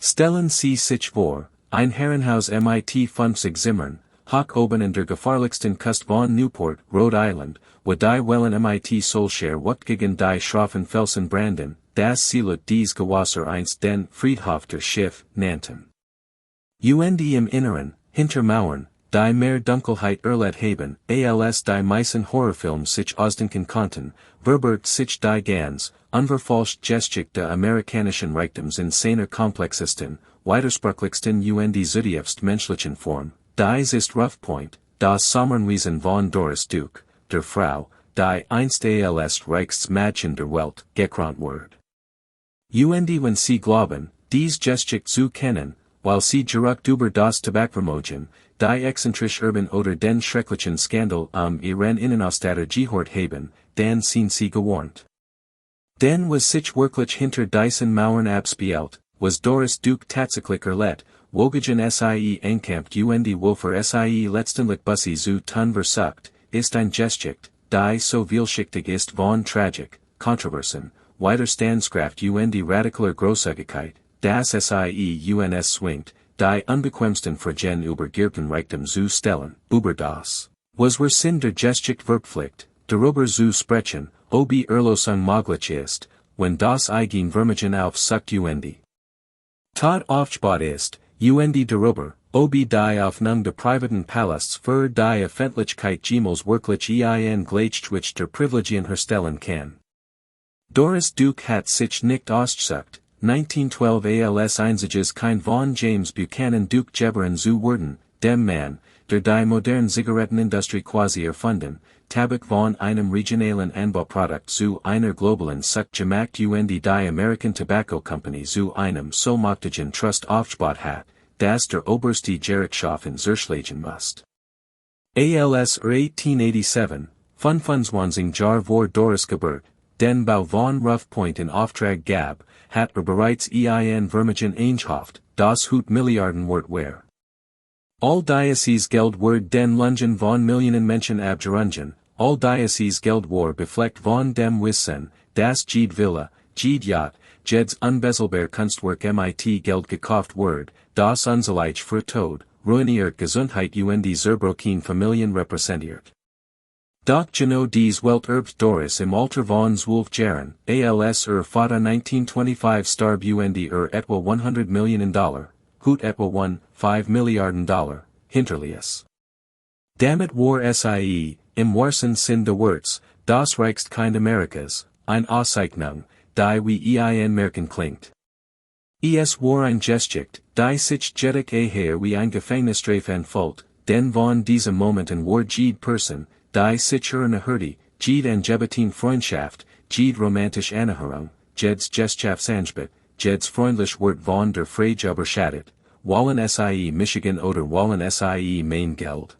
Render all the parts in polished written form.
Stellen Sie sich vor, ein Herrenhaus mit 50 Zimmern, hoch oben in der gefahrlichsten Kust von Newport, Rhode Island, wo die Wellen mit Solskjaer what gegen die schroffen Felsen branden, das Seelut dies Gewasser einst den Friedhof der Schiff, nannten. Und im Inneren, hinter Mauern, die mehr Dunkelheit erlet haben, als die meisten Horrorfilms sich ausdenken konnten, verbirgt sich die ganz, unverfälscht Geschichte der amerikanischen Reichtums in seiner komplexesten, widersprüchlichsten und zutiefst menschlichen Form, dies ist Rough Point, das Sommerenwesen von Doris Duke, der Frau, die einst als Reichsmädchen der Welt, gekrönt wurde. Und wenn sie glauben, dies Geschichte zu kennen, weil sie gerucht über das Tabakvermogen, die exzentrisch Erben oder den schrecklichen Skandal ihren Innenarchitekten gehört haben, dann sind sie gewarnt. Denn was sich wirklich hinter diesen Mauern abspielt, was Doris Duke tatsächlich erlet, wogen sie enkämpft und wofür sie letztendlich Busse zu tun versucht, ist ein Geschichte, die so vielschichtig ist von Tragik, Kontroversen, Widerstandskraft und radikaler Großzügigkeit, dass sie uns zwingt, die unbequemsten Fragen über ihren Reichtum zu stellen, über das, was wir Sinn der Geschichte verpflicht, darüber zu sprechen, ob Erlösung möglich ist, wenn das eigen Vermögen aufsucht und Tot aufgebaut ist, und darüber, ob die Öffnung der privaten Palasts für die Öffentlichkeit jemals wirklich Gleichgewicht der Privilegien herstellen kann. Doris Duke hat sich nicht ausgesucht, 1912 als einziges Kind von James Buchanan Duke geboren zu werden, dem Mann, der die moderne Zigarettenindustrie quasi erfunden, Tabak von einem regionalen Anbauprodukt zu einer globalen Sucht gemacht und die American Tobacco Company zu einem so mächtigen Trust aufgebaut hat, dass der oberste Gerichtshof in zerschlagen musste. Als 1887, 25 Jahr vor Doris Geburt, den Bau von Rough Point in Auftrag gab, hat bereits Vermögen eingehoft, das Hut Milliarden wert war. All dieses Geld wurde den Lungen von Millionen Menschen abgerungen, all dieses Geld war befleckt von dem Wissen, das jede Villa, jede Yacht, jedes unbezahlbar Kunstwerk mit Geld gekauft wurde, das unselige für Tod, ruiniert Gesundheit und zerbrochene Familien repräsentiert. Doch genau dies Welt erbt Doris im Alter von 12 Jahren, als Vater 1925 starb und etwa $100 Millionen, hut etwa $1,5 Milliarden, hinterließ. Damit war sie, im wahrsten Sinn des Wortes, das Reichskind Amerikas, eine Auszeichnung, die wie ein Märchen klingt. Es war ein Geschichte, die sich jedoch eher wie ein Gefängnisstrafe anfühlt, denn von diesen Momenten war jede Person, die sich ernährte, jede angebeten Freundschaft, jede romantische Annäherung, jedes Gesellschaftsangebot, jedes freundlich Wort von der Frage überschattet, wollen sie Michigan oder wollen sie mein Geld.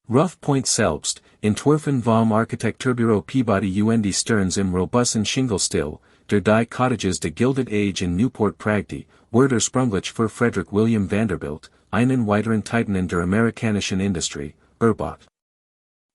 Rough Point selbst, entworfen vom Architekturbüro Peabody und Stearns im robusten Schingelstil, der die Cottages de Gilded-Age in Newport prägte, wurde ursprünglich für Frederick William Vanderbilt, einen weiteren Titan in der amerikanischen Industrie, erbaut.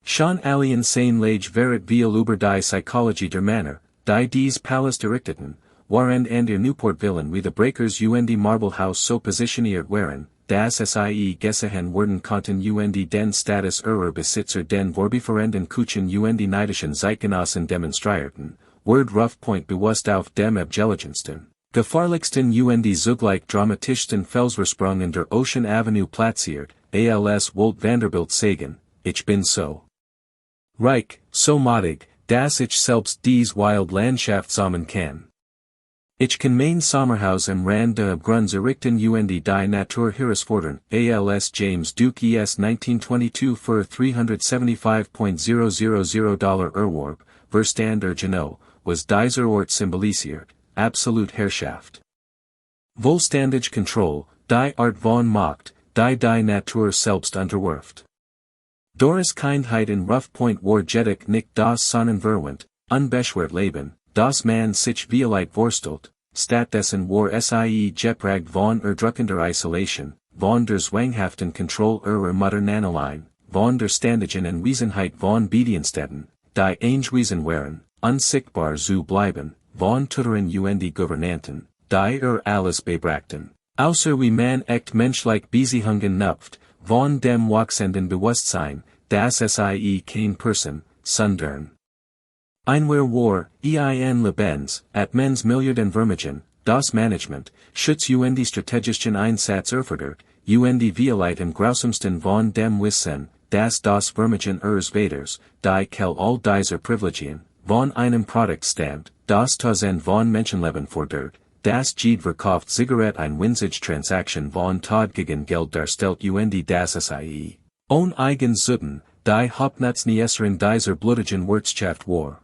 Schon allein sein Lage wäret viel über die Psychologie der Männer, die dies Palast errichteten, waren an der Newport-Villen wie the Breakers und Marble House so positioniert waren, dass sie gesehen werden konnten und den Status ihrer Besitzer den vorbeifahrenden Kutschen und neidischen Zeitgenossen demonstrierten, wurde Rough Point bewusst auf dem abgelegensten, gefahrlichsten und zugleich dramatischsten Felsvorsprung in der Ocean Avenue platziert, als Walt Vanderbilt sagen, ich bin so reich, so mächtig, dass ich selbst dies Wild Landschaft sammeln kann. Ich kann mein Sommerhaus am Rand der Abgrunds errichten und die Natur herausfordern, als James Duke es 1922 für $375,000 erwarb, Verstand Geno, was dieser Ort symbolisiert, absolut Herrschaft. Vollständig Kontrolle, die Art von Macht, die Natur selbst unterwirft. Doris Kindheit in Rough Point war jedoch nicht das Sonnenverwandt, unbeschwert Leben, das man sich vielleicht vorstellt, stattdessen war sie geprägt von erdrückender Isolation, von der zwanghaften Kontrolle ihrer Mutter allein, von der ständigen Anwesenheit von Bediensteten, die angewiesen waren, unsichtbar zu bleiben, von Tutoren und Gouvernanten, die alles bebrachten, Außer wie man echt menschlich Beziehungen knüpft, von dem wachsenden Bewusstsein, das sie kein Person, sondern Einwer war, ein Lebens, at mens Milliarden Vermögen, das Management, Schutz und strategischen Einsatz erfordert, und Vielheit im grausamsten von dem Wissen, das Vermögen Vaders, die Kell all dieser Privilegien, von einem Produkt stammt, das Tausend von Menschenleben fordert, das Jede verkauft Zigarette ein winzige Transaction von Tod gegen Geld darstellt und das sie, ohne eigen Zuten, die Hauptnutznießerin dieser blutigen Wirtschaft war.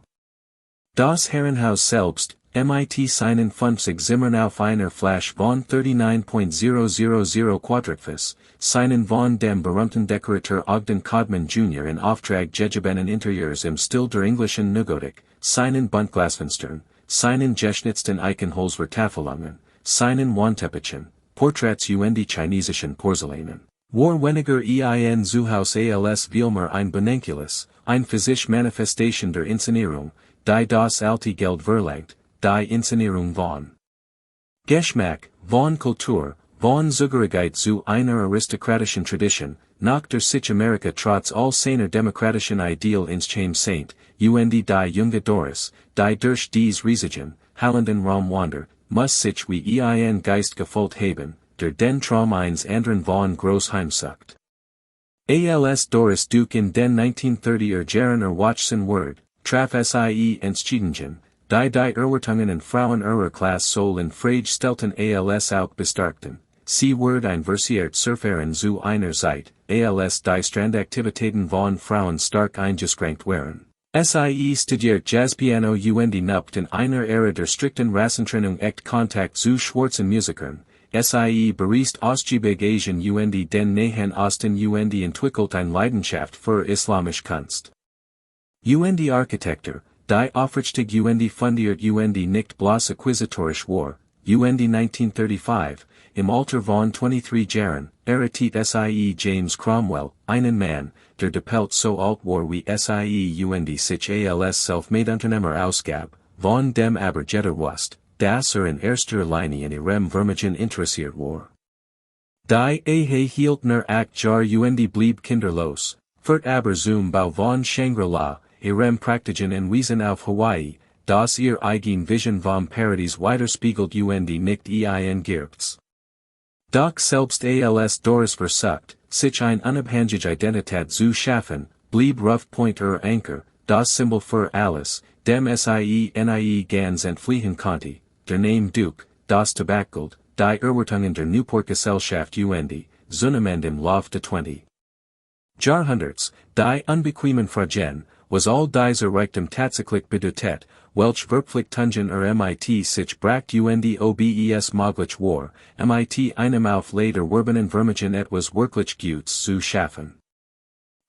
Das Herrenhaus selbst, mit seinen 50 Zimmern auf einer Fläche von 39,000 Quadratfuß, seinen von dem berühmten Dekorateur Ogden Codman Jr. in Auftrag gegebenen Interieurs im Stil der englischen Neugotik, seinen Buntglasfenstern, seinen geschnitzten Eichenholzvertafelungen, seinen Wandteppichen, Porträts und chinesischen Porzellanen. War weniger ein Zuhaus als vielmehr ein Benenculus, ein physische Manifestation der Inszenierung, die das alte Geld verlangt, die Inszenierung von Geschmack, von Kultur, von Zugehörigkeit zu einer aristokratischen Tradition, nach der sich Amerika trotz all seiner demokratischen Ideal ins Chaim Saint, und die junge Doris, die durch dies riesigen, hallenden Raum wander, muss sich wie ein Geist gefolgt haben, der den Traum eines anderen von Großheim sucht. Als Doris Duke in den 1930er Jahren Watchsen Word, traf sie Entschiedungen, die Erwartungen und Frauen ihrer Klasse soll in Frage stellten als auch bestarkten. Sie Word ein versiert Surferen zu einer Zeit, als die Strandaktivitäten von Frauen stark eingeschränkt waren. Sie studiert Jazzpiano und knüpft in einer Ära der strikten Rassentrennung echt Kontakt zu schwarzen Musikern. Sie bereist ausgiebig Asien und den Nahen Osten und entwickelt eine Leidenschaft für islamische Kunst. Und Architektur, die aufrichtig und fundiert und nicht bloß acquisitorisch war, und 1935, im Alter von 23 Jahren, erriet sie James Cromwell, einen Mann, der doppelt so alt war wie sie und sich als self-made Unternehmer ausgab, von dem aber jeder wusste, dass in erster Linie in ihrem Vermögen interessiert war. Die hieltner acht Jahr und blieb kinderlos, fort aber zum Bau von Shangri-La, ihrem praktischen Anwesen auf Hawaii, das ihr eigen Vision vom Paradies widerspiegelt und nicht ein Gierps. Doch selbst als Doris versucht, sich ein unabhängige Identität zu schaffen, blieb Rough Point Anker, das Symbol für alles, dem sie ganz entfliehen konnte, der Name Duke, das Tabakgold, die Erwartungen der Newport Gesellschaft und, zunehmend im Lauf der 20 Jahrhunderts, die unbequemen Fragen, was all dieser Reichtum tatsächlich bedeutet, welch Verpflichtungen mit sich bracht und obes möglich war, mit einem auf later werbenen Vermögen etwas wirklich Gutes zu schaffen.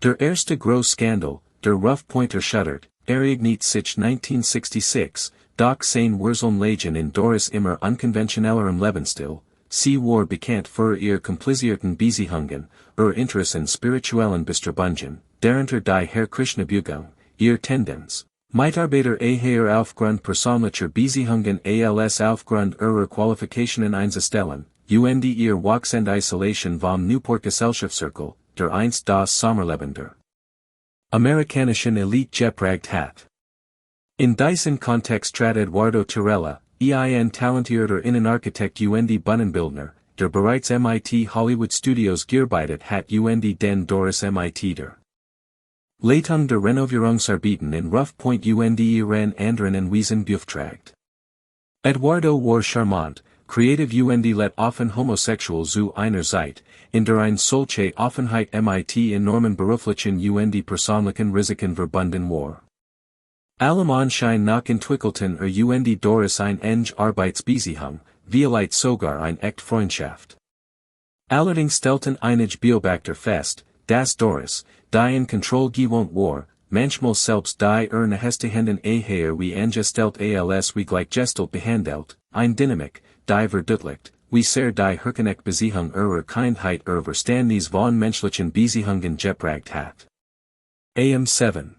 Der erste große Skandal, der Rough Point erschüttert, ereignet sich 1966, doch sein Wurzeln lagen in Doris immer unkonventionellerem Lebensstil, sie war bekannt für ihr komplizierten Beziehungen, Interessen spirituellen Bestrebungen, darunter die Herr Krishna Bugung, ihr Tendenz, Mitarbeiter aufgrund persönlicher Beziehungen als aufgrund ihrer Qualifikationen einzustellen, und ihr wachsende Isolation vom Newport Gesellschaftszirkel, der einst das Sommerleben der amerikanischen Elite geprägt hat. In diesen Kontext trat Eduardo Tirella, ein talentierter Innenarchitekt und Bühnenbildner, der bereits mit Hollywood Studios gearbeitet hat und den Doris mit der Leitung der Renovierungsarbeiten in Rough Point und ihren anderen Anwesen beauftragt. Eduardo war charmant, creative und let offen homosexual zu einer Zeit, in der ein solche Offenheit mit enormen beruflichen und persönlichen Risiken verbunden war. Allem Anschein nach entwickelten und Doris ein enge Arbeitsbeziehung, vielleicht sogar ein echt Freundschaft. Allerdings stellten einige Beobachter fest, dass Doris, die in Kontrolle gewohnt war, manchmal selbst die nahestehenden wie angestellt als wie gleichgestellt behandelt, ein Dynamik, die verdeutlicht, wie sehr die Herkunft Beziehung Kindheit Verständnis von menschlichen Beziehungen geprägt hat. Am 7.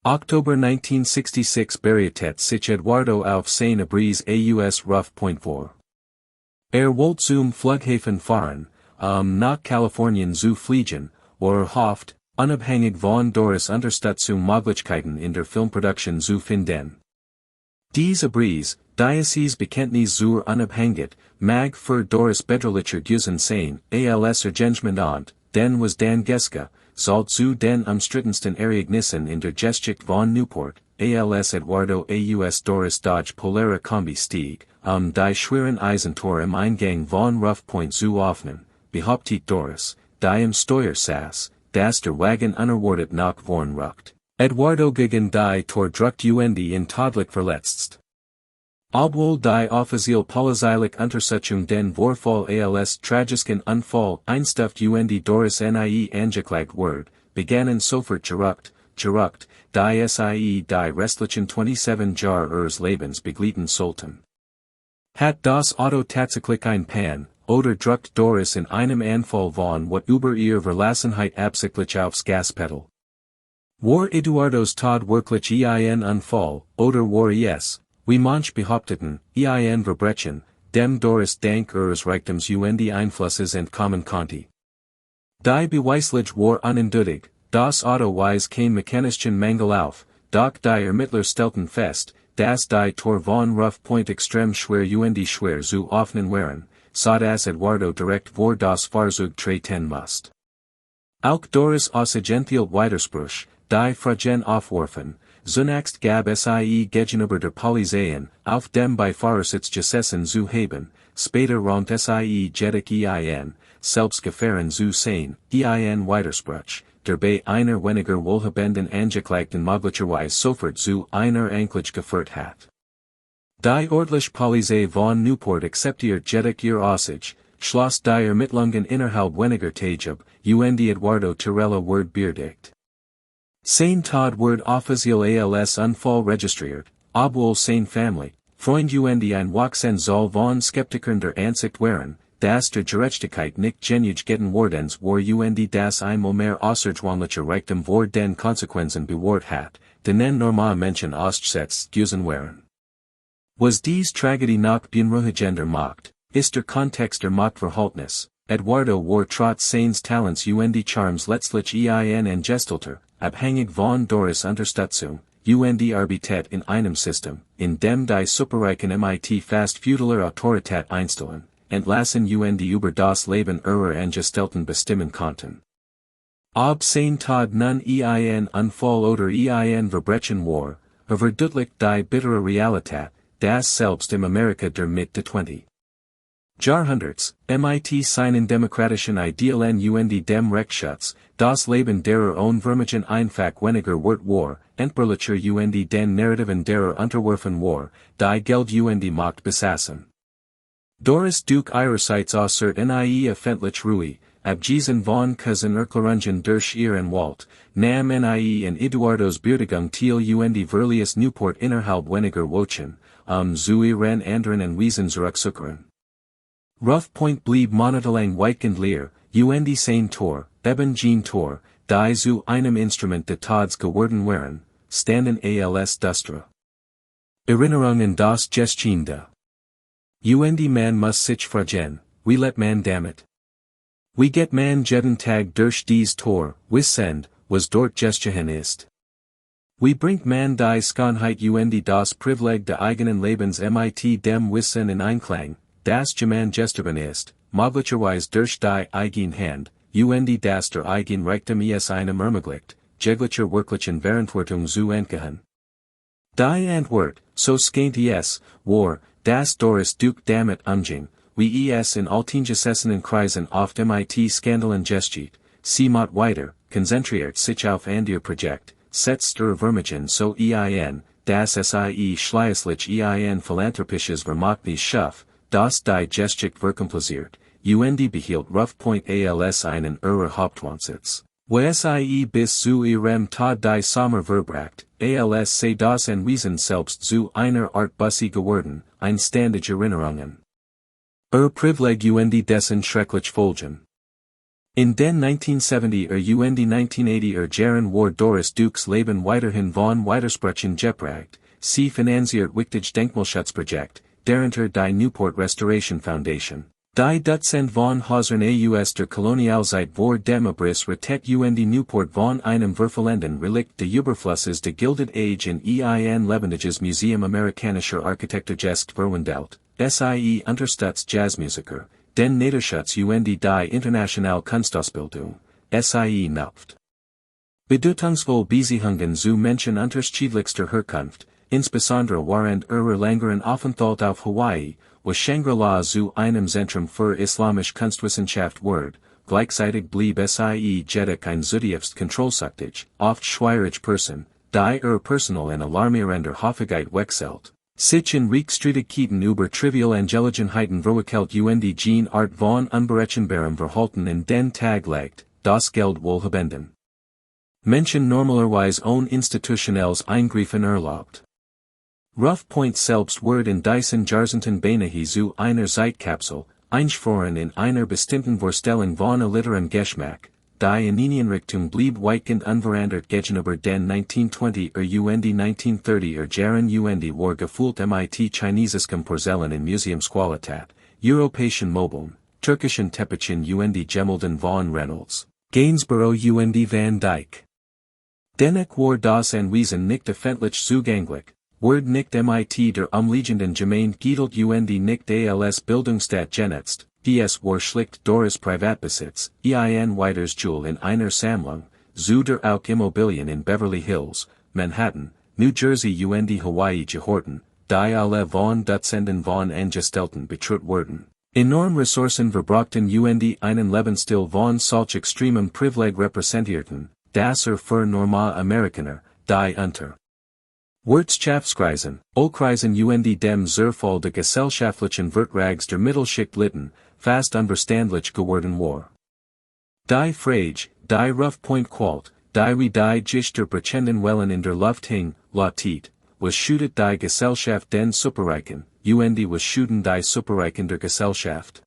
Oktober 1966 bereitet sich Eduardo auf seine Breeze aus Rough Point vor. Wollt zum Flughafen fahren, nach Kalifornien zu fliegen, oder hofft, unabhängig von Doris Unterstützung Möglichkeiten in der Filmproduktion zu finden. Diese Bries, Diocese Bekenntnis zur Unabhängigkeit, mag für Doris bedrohlicher gewesen sein, als Ergengement und, denn was dan Geske, sollt zu den umstrittensten Ereignissen in der Geschichte von Newport, als Eduardo aus Doris Dodge Polare Kombi stieg, die schweren Eisentor im Eingang von Rough Point zu öffnen, behauptet Doris, die im Steuer saß, dass der Wagen unerwartet nach vorn ruckt. Eduardo gegen die Tor druckt in todlich verletzt. Obwohl die offiziell polizeiliche Untersuchung den Vorfall als tragischen Unfall einstuft Doris nie angeklagt wird, begannen sofort zurückt, die die restlichen 27 Jahre ihres Lebens begleiten sollten. Hat das Auto tatsächlich ein Pan, oder druckt Doris in einem Anfall von what über ihr Verlassenheit absichtlich aufs Gaspedal. War Eduardos Tod wirklich ein Unfall, oder war wie manch behaupteten, ein Verbrechen, dem Doris dank ihres Reichtums Einflusses entkommen konnte. Die Beweislich war uneindeutig, das Auto weist kein mechanischen Mangel auf, doch die Ermittler stellten fest, dass die Tor von Rough Point extrem schwer schwer zu öffnen waren, so dass Eduardo direkt vor das Fahrzeug treten musste. Auch Doris Aussagentielt Widerspruch, die Fragen aufwarfen, zunächst gab es gegenüber der Polizei auf dem Beifahrersitz gesessen zu haben, später räumt es jedig selbst gefahren zu sein, Widerspruch, der bei einer weniger wohlhabenden Angeklagten möglicherweise sofort zu einer Anklage geführt hat. Die örtliche Polizei von Newport akzeptiert jedig ihr Aussage, schloss die Ermittlungen innerhalb weniger Tage ab, Eduardo Tirella wird beerdigt. Sein Tod wird offiziell als Unfall registriert, obwohl sein Family, Freund ein Wachsen soll von Skeptikern der Ansicht waren, dass der Gerechtigkeit nicht genug getan wordens war das einmal mehr außergewöhnliche Reichtum vor den Konsequenzen bewahrt hat, denen normal Menschen ausgesetzt gewesen waren. Was dies Tragödie noch beunruhigender macht, ist der Kontext der Machtverhältnis. Eduardo war trotz seines Talents Charmes letztlich ein Angestellter, abhängig von Doris Unterstützung, Arbität in einem System, in dem die Superreichen mit fast feudaler Autorität einstellen, entlassen über das Leben ihrer Angestellten bestimmen konnten. Ob sein Tod nun ein Unfall oder ein Verbrechen war, verdeutlicht die bittere Realität, dass selbst im Amerika der Mitte 20. Jahrhunderts, seinen demokratischen Idealen dem Rechtsschutz, das Leben derer unwürmigen einfach weniger wert war, entbehrlicher den Narrativen derer unterworfen war, die Geld Macht besaßen. Doris Duke ihrerseits aussert öffentlich Ruhe, abgesehen von Cousin Erklärungen durch ihren Walt, nahm in Eduardos Beerdigung teil Verlies Newport innerhalb weniger Wochen, zu ihren anderen Anwesen zurückzukehren. Rough Point blieb monatelang weitgehend leer, sein Tor, eben Jean Tor, die zu einem Instrument des Tods geworden waren, standen als Dustra. Erinnerungen das Jahrzehnte. Man muss sich fragen, wie let man damit? Wie geht man jeden Tag durch dies Tor, wissend, was dort geschehen ist? Wie bringt man die Schönheit das Privileg des eigenen Lebens dem Wissen in Einklang, das gestorben ist, möglicherweise durch die eigen Hand, das der eigen Reichtum einem ermöglicht, jeglicher wirklichen Verantwortung zu entgehen. Die Antwort, so scant war, dass Doris Duke damit umging, wie in alteingesessenen Kreisen oft Skandalen gesteht, sie macht weiter, konzentriert sich auf ihr Projekt, setzt Vermögen so dass schließlich philanthropisches Vermächtnis schafft, das die Geschichte verkompliziert, behielt Rough Point als einen ihrer Hauptwohnsitz, wo es bis zu ihrem Tod die Sommer verbracht, als sei das Anwesen selbst zu einer Art Busse geworden, ein ständige Erinnerungen. Privileg dessen schrecklich Folgen. In den 1970 1980 Jahren war Doris Dukes Leben weiterhin von Widersprechen geprägt, sie finanziert wichtig Denkmalschutzprojekt, Darunter die Newport Restoration Foundation. Die Dutzend von Häusern aus der Kolonialzeit vor dem Abriss retet und Newport von einem verfallenden Relikt des Überflusses de Gilded-Age-Erbin lebendiges Museum amerikanischer Architekturgeschichte verwandelt, sie unterstützt Jazzmusiker, den Niederschutz und die internationale Kunstausbildung, sie knüpft bedeutungsvoll Beziehungen zu Menschen unterschiedlichster Herkunft, insbesondere während ihrer längeren Aufenthalt auf Hawaii, was Shangri-La zu einem Zentrum für islamische Kunstwissenschaft wurde, gleichzeitig blieb sie jedoch ein zutiefst kontrollsüchtig, oft schwierig Person, die ihr Personal in alarmierender Häufigkeit wechselt, sich in Rechtsstreitigkeiten über trivial Angelegenheiten verwickelt und die Gene Art von unberechenbarem Verhalten in den Tag legt, das Geld wohlhabenden Menschen normalerweise ohne institutionelles Eingreifen erlaubt. Rough Point selbst wird in diesen Jahrzehnten beinahe zu einer Zeitkapsel, einschworen in einer bestimmten Vorstellung von eliterem Geschmack, die in ihnen Reichtum blieb weitgehend unverändert gegenüber den 1920er und 1930er Jahren und war gefühlt mit chinesiskem Porzellan in Museumsqualität, europäischen Möbeln, türkischen Teppichen und Gemälden von Reynolds, Gainsborough und Van Dyck. Dennoch war das Anwesen nicht öffentlich zugänglich, wird nicht mit der umliegenden Gemeinde geteilt und nicht als Bildungsstadt genutzt, dies war schlicht Doris Privatbesitz, ein weiteres Jewel in einer Sammlung, zu der auch Immobilien in Beverly Hills, Manhattan, New Jersey und Hawaii gehorten, die alle von Dutzenden von Angestellten betreut wurden. Enorm Ressourcen verbrachten und einen Lebensstil von solch extremem Privileg repräsentierten, das für normal Amerikaner, die unter Wirtschaftskreisen, Ölkreisen und dem Zerfall der gesellschaftlichen Vertrags der Mittelschicht litten, fast unverständlich geworden war. Die Frage, die Rough Point qualt, die die der Pretenden Wellen in der Luft hing, lautet, was schüttet die Gesellschaft den Superreichen, und was schütten die Superreichen der Gesellschaft.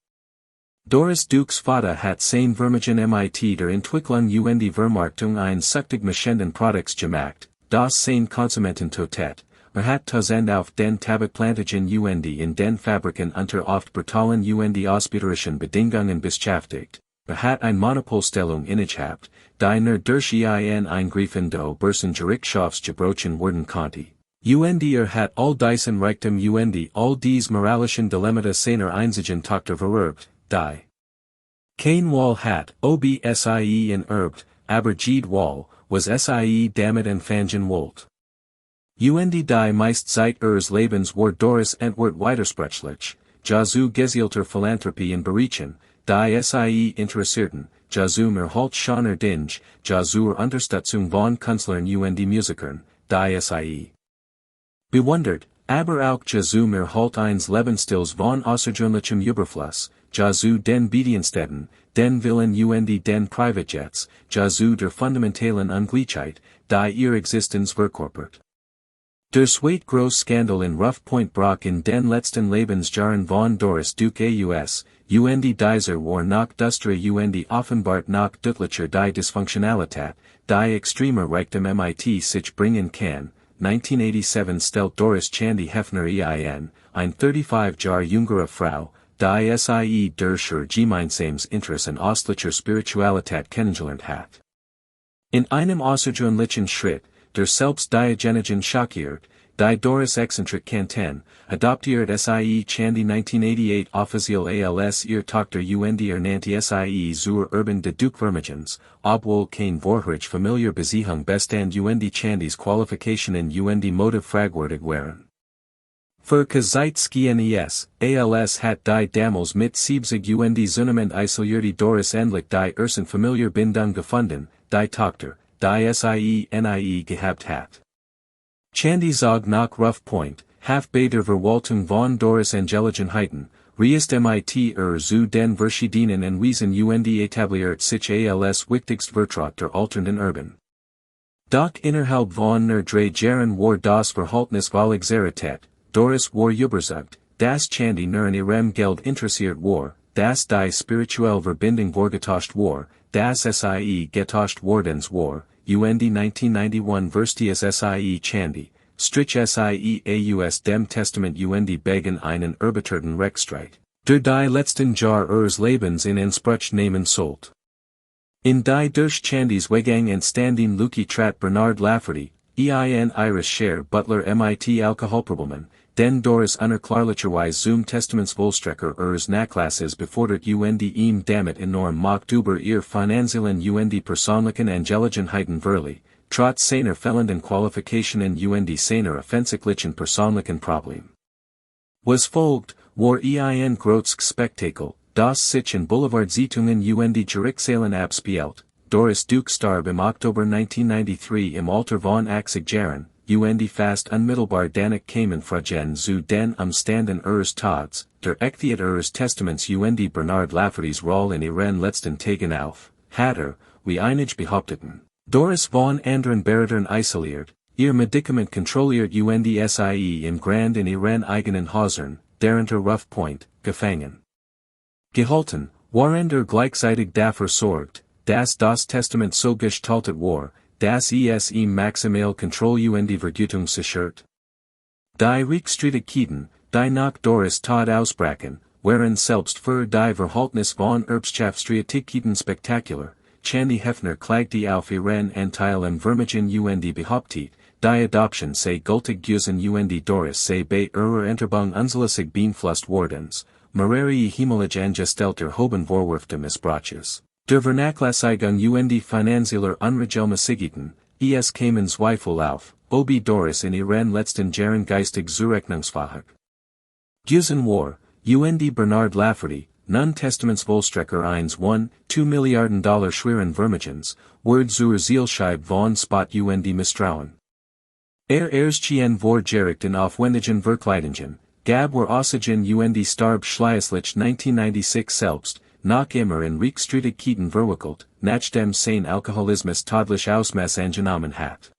Doris Dukes Vater hat sein Vermögen mit der Entwicklung und Vermarktung ein süchtig machenden Products gemacht, das sein Konsumenten totet, hat tausend auf den Tabakplantagen und in den Fabriken unter oft brutalen und ausbeuterischen Bedingungen beschäftigt, hat ein Monopolstellung innegehabt, die nur durch Eingreifen do Börsengerichtschaftgebrochen werden konnte. Und hat all diesen Reichtum und all dies moralischen Dilemmata seiner einzigen Tochter vererbt, die kein Wall hat, ob sie in erbt, aber jede Wall, was sie damit empfangen wollt. Und die meist Zeit ihres Lebens war Doris entwert widersprüchlich, zu gezielter Philanthropie in Bereichen, die sie interessierten, zu halt schoner Dinge, zur Unterstützung von Künstlern und Musikern, die sie bewundert, aber auch zu halt eines Lebensstils von außergewöhnlichem Überfluss, zu den Bedienstätten, den Villen und den Privatjets, zu der fundamentalen Ungleichheit, die ihr Existenz verkörpert. Der zweite Skandal in Rough Point brach in den letzten Lebensjahren von Doris Duke aus, und dieser war noch düstere und offenbart noch deutlicher die Dysfunktionalität, die extremer Reichtum mit sich bringen kann. 1987 stellt Doris Chandy Hefner ein 35 Jahre jüngere Frau, die sie durch ihr gemeinsames Interesse an östlicher Spiritualität kennengelernt hat. In einem außergewöhnlichen Schritt, der selbst diejenigen schockiert, die Doris exzentrik kannten, adoptiert sie Chandy 1988 offiziell als ihr Tochter und ernannte sie zur Erbin de Duke Vermächtnis, obwohl kein vorherige familiar Beziehung bestand und Chandys Qualifikationen und Motive fragwürdig waren. Für Geschichte als hat die damals mit 70 und zunehmend isolierte Doris endlich die ersten familiar Bindung gefunden, die Tochter, die sie gehabt hat. Chandy zog nach Rough Point, half bei der Verwaltung von Doris Angelegenheiten, reist mit zu den verschiedenen Anwesen und etabliert sich als wichtigst Vertrag der alternden Erben. Doch innerhalb von nur 3 Jahren war das Verhältnis völlig zerrüttet, Doris war überzeugt, dass Chandy nur an ihrem Geld interessiert war, dass die spirituelle Verbindung vorgetauscht war, dass sie getauscht wordens war, und 1991 verstie sie Chandy, Strich sie aus dem Testament und Begen einen erbitterten Rechtsstreit. Der die letzten Jahr ihres Lebens in Anspruch nehmen sollt. In die durch Chandys Wegang entstanding Luki Trat Bernard Lafferty, ihres Share Butler mit Alkoholproblemen, den Doris unerklärlicherweise zum Testamentsvollstrecker ihres Nachlasses befordert ihm damit enorm macht über ihr finanziellen und persönlichen Angelegenheiten verli, trotz seiner fehlenden Qualifikationen und seiner offensichtlichen persönlichen Problem. Was folgt, war ein großes Spektakel, das sich in Boulevardzeitungen und Gerichtssälen abspielt. Doris Duke starb im Oktober 1993 im Alter von 80 Jahren, und fast unmittelbar danach kamen Fragen zu den Umständen ihres Todes, der Echtheit ihres Testaments und Bernard Laffertys Rolle in ihren letzten Tagen auf, hat wie einige behaupteten, Doris von anderen Beratern isoliert, ihr Medikament kontrolliert und sie im Grand in ihren eigenen Häusern, darunter Rough Point, gefangen gehalten, waren gleichzeitig dafür sorgt, dass das Testament so gestaltet war, dass es ihm maximal Kontrolle und Vergütung sichert. Die Rechtsstreitigkeiten, die nach Doris Tod ausbrachen, waren selbst für die Verhältnis von Erbschaftsstreitigkeiten spektakulär. Chandy Hefner klagte auf ihren Anteil im Vermögen und behauptet, die Adoption sei gültig gewesen und Doris sei bei ihrer Enterbung unzulässig beeinflusst wordens, mehrere himmelig angestellter hoben Vorwurf des Missbrauches. Der Vernachlässigung und finanzieller Unregelmäßigkeiten, es kamen Zweifel auf, ob Doris in ihren letzten Jahren geistig zurechnungsfähig gewesen war, und Bernard Lafferty, nun Testamentsvollstrecker 1,2 Milliarden $ schweren Vermögens, ward zur Zielscheibe von Spott und Misstrauen. Erschien vor Gerichten aufwendigen Verkleidungen, gab war Ossigen und starb schließlich 1996 selbst, nach immer in Rechtsstreitigkeiten verwickelt, nachdem sein Alkoholismus todlich Ausmaß angenommen hat.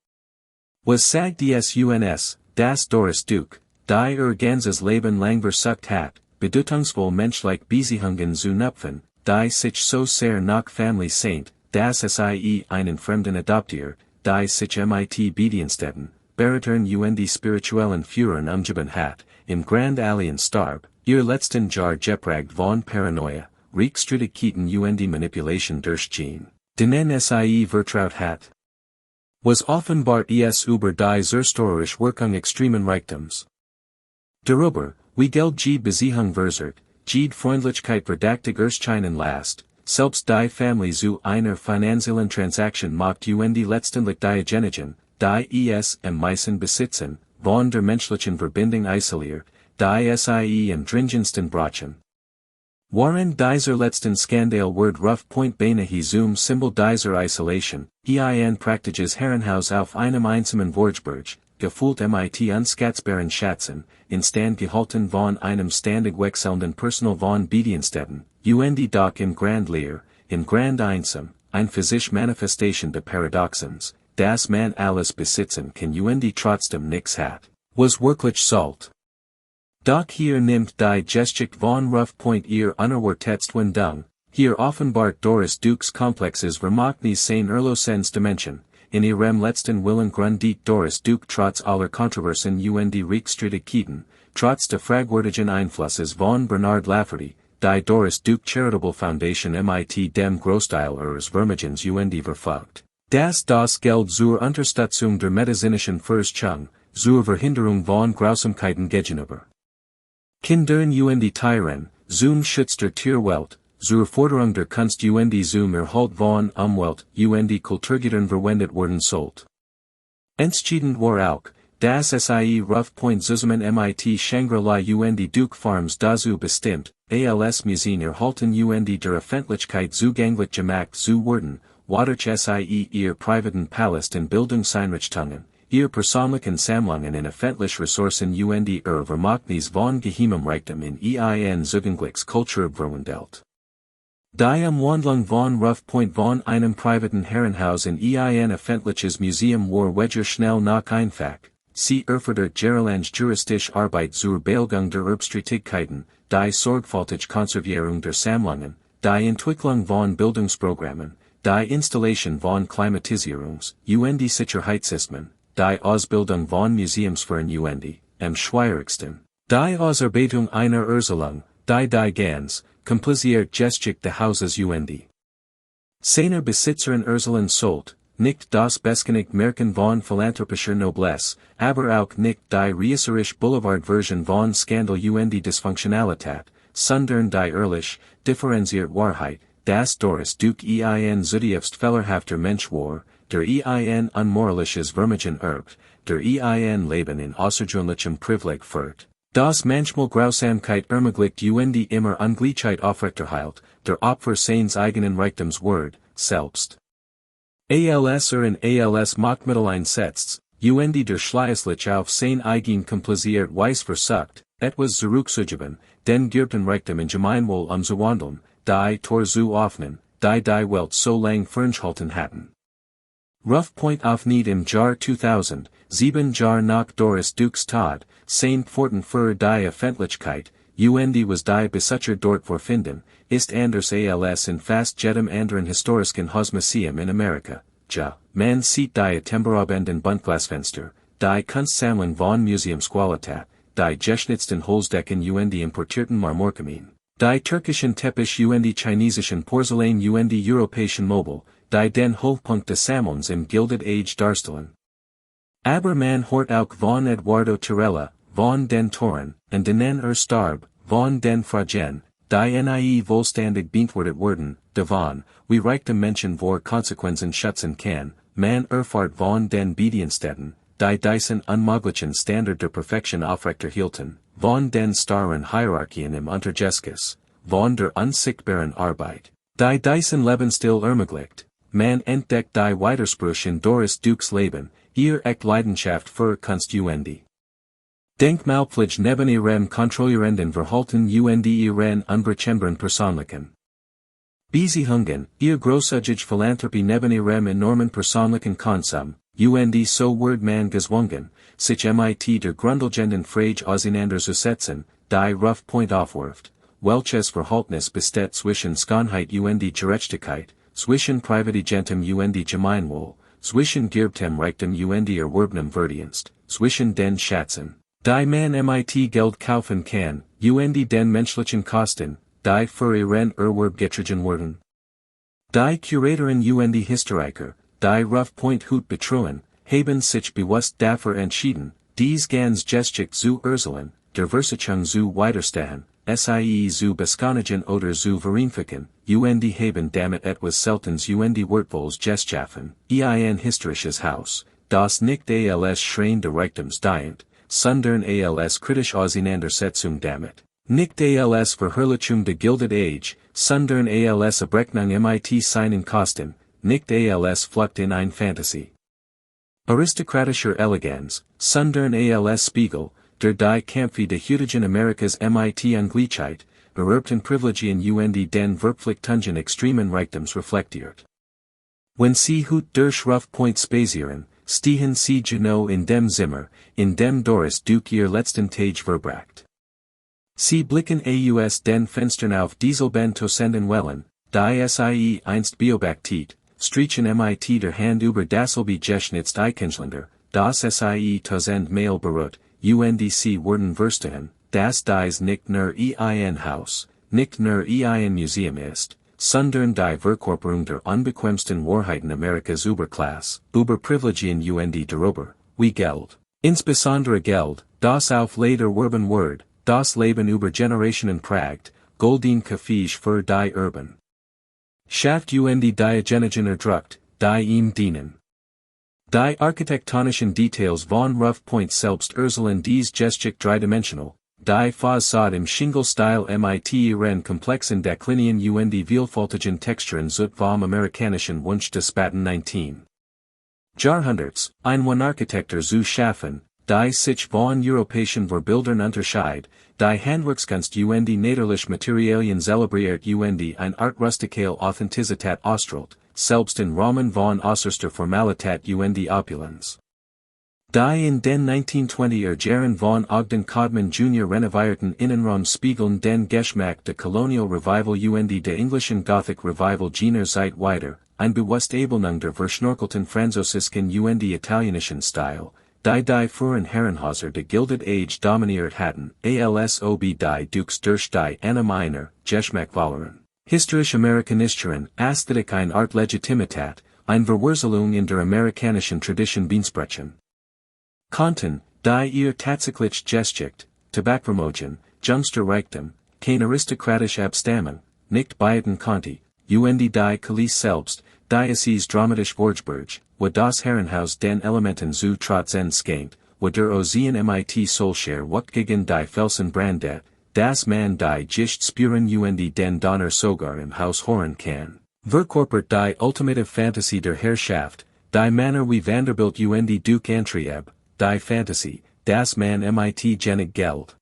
Was sagt des uns, dass Doris Duke, die ganzes Leben lang versucht hat, bedeutungsvoll menschlich Beziehungen zu knüpfen, die sich so sehr nach Family Saint, dass sie einen Fremden adoptiert, die sich mit Bediensteten, Beratern und spirituellen Führern umgeben hat, im Grand Allianz starb, ihr letzten Jahr gepragt von Paranoia, Rechtsstreitigkeiten und Manipulation durch Gene, denen sie vertraut hat. Was offenbart es über die zerstörerisch Wirkung extremen Reichtums. Darüber, wie Geld Beziehung verzerrt, Freundlichkeit verdächtig erscheinen lässt, selbst die Family zu einer finanziellen Transaktion macht und letztendlich diejenigen, die es am meisten besitzen, von der menschlichen Verbindung isoliert, die sie im dringendsten brauchen. Waren dieser letzten Skandal word Rough Point beinahe zum Symbol dieser Isolation, praktisches Herrenhaus auf einem einsamen Vorgeberg, gefühlt mit unskatzbaren Schatzen, in Stand gehalten von einem ständig wechselnden Personal von Bediensteten, und doch im Grand Leer, im Grand Einsam, ein physische Manifestation de Paradoxens, dass man alles besitzen kann und trotzdem nix hat, was wirklich sollt. Doch hier nimmt die Geschichte von Rough Point ihr Unerwartetstwendung, hier offenbart Doris Dukes Komplexes Vermächtnis sein Erlösens Dimension, in ihrem letzten Willen gründet Doris Duke trotz aller Kontroversen und Rechtsstreitigkeiten, trotz der fragwürdigen Einflusses von Bernard Lafferty, die Doris Duke Charitable Foundation mit dem Großteil ihres Vermögens und verfolgt. Das Geld zur Unterstützung der medizinischen Forschung, zur Verhinderung von Grausamkeiten gegenüber Kindern und Tieren, zum Schutz der Tierwelt, zur Forderung der Kunst und zum Erhalt von Umwelt und Kulturgütern verwendet werden sollt. Entscheidend war auch, dass sie Rough Point zusammen mit Shangri-La und Duke Farms dazu bestimmt, als Museen erhalten und der Öffentlichkeit zugänglich gemacht zu werden, wodurch sie ihr privaten Palast in Bildungseinrichtungen, ihr persönlichen Sammlungen in öffentliche Ressourcen und ihr Vermächtnis von geheimem Reichtum in zugängliches Kultur verwandelt. Die Umwandlung von Rough Point von einem privaten Herrenhaus in ein öffentliches Museum war weder schnell noch einfach, sie erfordert jahrelange juristische Arbeit zur Beilegung der Erbstreitigkeiten, die sorgfältige Konservierung der Sammlungen, die Entwicklung von Bildungsprogrammen, die Installation von Klimatisierungs- und Sicherheitssystemen, die Ausbildung von Museumsführern Schwierigsten, die Ausarbeitung einer Erziehung, die ganz, kompliziert Geschichte des Hauses seiner Besitzerin Erzielen sollt, nicht das Beschäftigt Merken von philanthropischer Noblesse, aber auch nicht die reißerische Boulevardversion von Skandal Dysfunktionalität, sondern die ehrlich, differenziert Wahrheit, das Doris Duke zutiefst fehlerhafter Mensch war, der unmoralisches Vermächtnis erbt, der Leben in außergewöhnlichem Privileg führt, das manchmal Grausamkeit ermöglicht immer Ungleichheit aufrechterhält, der Opfer seines eigenen Reichtums Word, selbst. Als in als Machtmittel einsetzt, der schließlich auf sein eigen kompliziert Weise versucht, etwas zurückzugeben, den gerbten Reichtum in Gemeinwohl zu wandeln, die Tor zu öffnen, die Welt so lang ferngehalten hatten. Rough Point aufnied im Jahr 2000, 7 Jahre nach Doris Dukes Tod, sein Pforten für die Öffentlichkeit, was die Besitzer dort vorfinden, ist anders als in fast jedem anderen historischen Hausmuseum in Amerika, man sieht die temperabenden Buntglasfenster, die Kunstsammlung von Museumsqualität, die geschnitzten Holzdecken importierten Marmorkamin, die türkischen Teppich chinesischen Porzellan europäischen Möbel, die den Hochpunkt des Sammlens im Gilded-Age darstellen. Aber man hört auch von Eduardo Tirella, von den Toren, und denen starb, von den Fragen, die wohlständig beantwortet wurden, davon, wie Reichtum Menschen vor Konsequenzen schützen kann, man erfahrt von den Bediensteten, die diesen unmöglichen Standard der Perfektion aufrechterhielten, von den starren Hierarchien im Untergeschoss, von der unsichtbaren Arbeit, die diesen Lebensstil ermöglicht. Man entdeckt die Widersprüche in Doris Dukes Leben, ihr Leidenschaft für Kunst Denkmalpflege neben ihrem kontrollierenden Verhalten ihren unberechenbaren Persönlichen Beziehungen, ihr großzügige Philanthropie neben ihrem enormen persönlichen Konsum, so wird man gezwungen, sich der grundlegenden Frage auseinanderzusetzen, die Rough Point aufwirft, welches Verhältnis besteht zwischen Schönheit Gerechtigkeit, zwischen Privilegientem Gemeinwohl, zwischen geerbtem Reichtum erworbenem Verdienst, zwischen den Schätzen, die man Geld kaufen kann, den menschlichen Kosten, die für ihren Erwerb getragen wurden. Die Kuratoren Historiker, die Rough Point Hut betreuen, haben sich bewusst dafür entschieden, dies ganz Geschichte zu erzielen, der Versicherung zu widerstehen, zu beschönigen oder zu verifizieren, haben damit etwas Seltens wertvolles geschaffen, historisches Haus, das nicht als Schrein der Reichtums dient, sondern als kritische Auseinandersetzung damit, nicht als Verherrlichung der Gilded Age, sondern als Abrechnung seinen Kosten, nicht als Flucht in ein Fantasie. Aristokratischer Eleganz, sondern als Spiegel, der die Kämpfe der heutigen Amerikas Ungleichheit, ererbten Privilegien den wirklich tungen extremen Reichtums reflektiert. Wenn Sie durch Rough Point spazieren, stehen Sie genau in dem Zimmer, in dem Doris Duke ihr letzten Tage verbracht. Sie blicken aus den Fenstern auf dieselben tosenden Wellen, die einst beobachtet, streichen der Hand über dasselbe geschnitzte Eikenschländer, das tosend Mail berührt, sie wurden verstehen, dass dies nicht nur ein Haus, nicht nur ein Museum ist, sondern die Verkörperung der unbequemsten Wahrheiten Amerikas über Privilegien darüber, wie Geld, insbesondere Geld, das auf leider Werben Word, das Leben über Generationen prägt, golden Kaffeesch für die Erben. Schafft die Diagenogen erdrückt, die ihm dienen. Die architektonischen Details von Rough Point selbst erzielen dies Geschichte dreidimensional, die Fassade im Shingle-Style ihren komplexen Deklinien vielfältigen Texturen zut vom amerikanischen Wunsch des späten 19. Jahrhunderts, ein Architektur zu schaffen, die sich von europäischen Vorbildern unterscheid, die Handwerkskunst niederlich Materialien zelebriert ein Art rusticale Authentizität ausstrahlt, selbst in Rahmen von äußerster Formalität Opulenz. Die in den 1920er Jahren von Ogden Codman Jr. renovierten Innenraum spiegeln den Geschmack de Colonial Revival de englischen Gothic Revival jener Zeit wider, ein bewusst Abelnung der verschnorkelten französischen und italienischen Stil, die fuhren Herrenhauser de Gilded-Age dominiert hatten, alsob die Dukes durch die einem einer, Geschmack waren. Historisch-amerikanisteren, Ästhetik ein Art Legitimität, ein Verwurzelung in der amerikanischen Tradition Beensprechen. Konnten, die ihr tatsächlich Geschichte, Tabakvermogen, Jungster Reichtum, kein aristokratisch Abstammen, nicht beiden konnte, und die Kalise selbst, die es dramatisch Vorgeburg, wo das Herrenhaus den Elementen zu trotzen schenkt, wo der Ozean mit Solskjaer wat gegen die Felsen brandet, das man die Gicht spüren und den Donner sogar im Haus hören kann. Verkörpert die ultimative Fantasie der Herrschaft, die Manner wie Vanderbilt und Duke Antrieb, die Fantasie, das man mit genig Geld.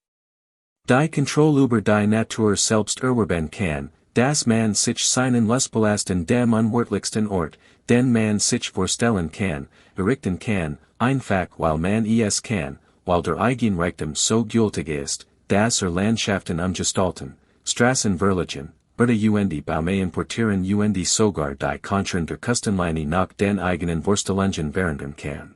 Die Kontrolle über die Natur selbst erwerben kann, das man sich seinen Lustbelasten dem unwirtlichsten Ort, den man sich vorstellen kann, errichten kann, einfach weil man es kann, weil der eigen Reichtum so gültig ist, dass Landschaften umgestalten, Straßen verlegen, Berde und Baume importieren und sogar die Kontren der Küstenlinie nach den eigenen Vorstellungen verändern kann.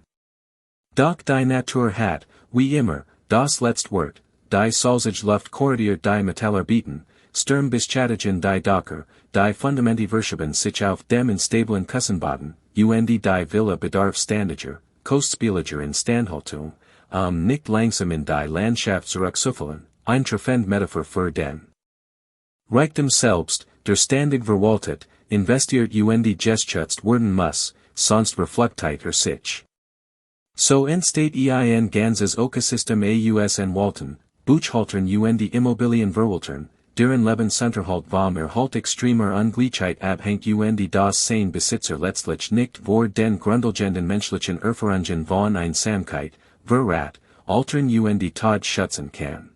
Doch die Natur hat, wie immer, das letzte Wort, die salzige Luft korridiert die Metaller bieten, Sturm beschädigen die Docker, die Fundamente verschieben sich auf dem instablen Küstenboden, und die Villa bedarf ständiger, kostspieliger Instandhaltung, nicht langsam in die Landschaft zurückzufallen, ein treffend Metaphor für den Reichtum selbst, der ständig verwaltet, investiert und geschützt werden muss, sonst reflektiert sich. So entsteht ein ganzes Ökosystem aus Walten, Buchhaltern und Immobilien verwaltern, deren Lebensunterhalt vom Erhalt extremer Ungleichheit abhängt und das sein Besitzer letztlich nicht vor den grundlegenden menschlichen Erfahrungen von Einsamkeit, Verrat, Altern und Tod schützen kann.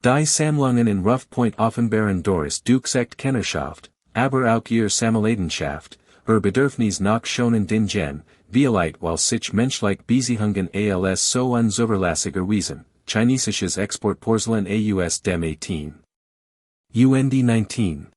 Die Sammlungen in Rough Point offenbaren Doris Duke's Kennerschaft, aber auch ihr Sammeladenschaft, Bedürfnis nach schonen Dingen, vielleicht weil sich menschlich Beziehungen als so unzuverlässig erwiesen, chinesisches Exportporzellan aus dem 18. Und 19.